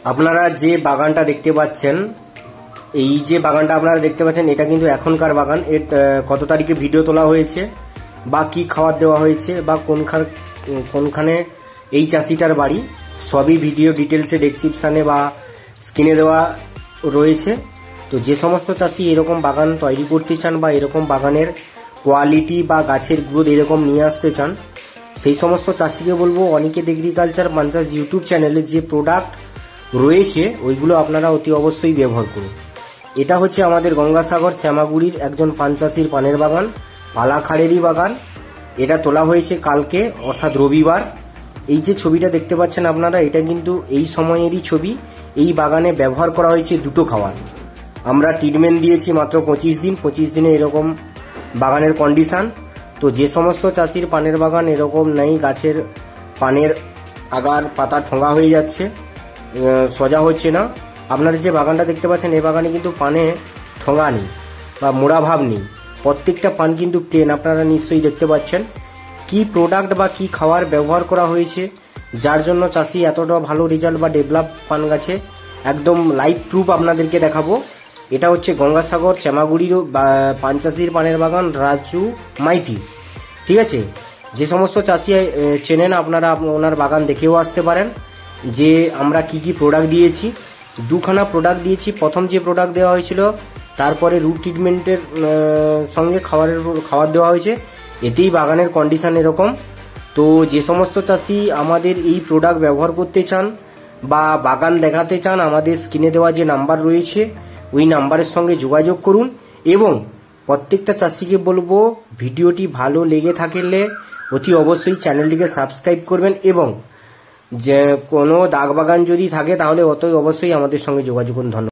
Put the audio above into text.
আপনারা যে বাগানটা দেখতে পাচ্ছেন, এই যে বাগানটা আপনারা দেখতে পাচ্ছেন, এটা কিন্তু এখনকার বাগান। এর কত তারিখে ভিডিও তোলা হয়েছে বা কি খাবার দেওয়া হয়েছে বা কোনখানে এই চাষিটার বাড়ি, সবই ভিডিও ডিটেলসে ডেসক্রিপশানে বা স্ক্রিনে দেওয়া রয়েছে। তো যে সমস্ত চাষি এরকম বাগান তৈরি করতে চান বা এরকম বাগানের কোয়ালিটি বা গাছের গ্রোথ এরকম নিয়ে আসতে চান, সেই সমস্ত চাষিকে বলবো অনিকেত এগ্রিকালচার পাঞ্চাস ইউটিউব চ্যানেলে যে প্রোডাক্ট রয়েছে ওইগুলো আপনারা অতি অবশ্যই ব্যবহার করুন। এটা হচ্ছে আমাদের গঙ্গাসাগর শ্যামাগুড়ির একজন পান চাষির পানের বাগান, পালাখাড়েরই বাগান। এটা তোলা হয়েছে কালকে অর্থাৎ রবিবার। এই যে ছবিটা দেখতে পাচ্ছেন আপনারা, এটা কিন্তু এই সময়েরই ছবি। এই বাগানে ব্যবহার করা হয়েছে দুটো খাবার। আমরা ট্রিটমেন্ট দিয়েছি মাত্র 25 দিনে এরকম বাগানের কন্ডিশন। তো যে সমস্ত চাষির পানের বাগান এরকম নেই, গাছের পানের আগার পাতা ঠোঙা হয়ে যাচ্ছে, সোজা হচ্ছে না, আপনারা যে বাগানটা দেখতে পাচ্ছেন এই বাগানে কিন্তু পানে ঠোঙা নেই বা মোড়া ভাব নেই, প্রত্যেকটা পান কিন্তু প্লেন। আপনারা নিশ্চয়ই দেখতে পাচ্ছেন কি প্রোডাক্ট বা কি খাবার ব্যবহার করা হয়েছে, যার জন্য চাষি এতটা ভালো রেজাল্ট বা ডেভেলপ পান গাছে। একদম লাইভ প্রুফ আপনাদেরকে দেখাবো। এটা হচ্ছে গঙ্গাসাগর শ্যামাগুড়ির পান চাষির পানের বাগান রাজু মাইতি। ঠিক আছে, যে সমস্ত চাষি চেনেন আপনারা ওনার বাগান দেখেও আসতে পারেন যে আমরা কি কি প্রোডাক্ট দিয়েছি। দুখানা প্রোডাক্ট দিয়েছি। প্রথম যে প্রোডাক্ট দেওয়া হয়েছিল, তারপরে রুট ট্রিটমেন্টের সঙ্গে খাবার দেওয়া হয়েছে। এতেই বাগানের কন্ডিশন এরকম। তো যে সমস্ত চাষি আমাদের এই প্রোডাক্ট ব্যবহার করতে চান বা বাগান দেখাতে চান, আমাদের স্ক্রিনে দেওয়া যে নাম্বার রয়েছে ওই নাম্বারের সঙ্গে যোগাযোগ করুন। এবং প্রত্যেকটা চাষিকে বলবো ভিডিওটি ভালো লেগে থাকলে অতি অবশ্যই চ্যানেলটিকে সাবস্ক্রাইব করবেন এবং যে কোনো দাগ বাগান যদি থাকে তাহলে অবশ্যই আমাদের সঙ্গে যোগাযোগ করুন। ধন্যবাদ।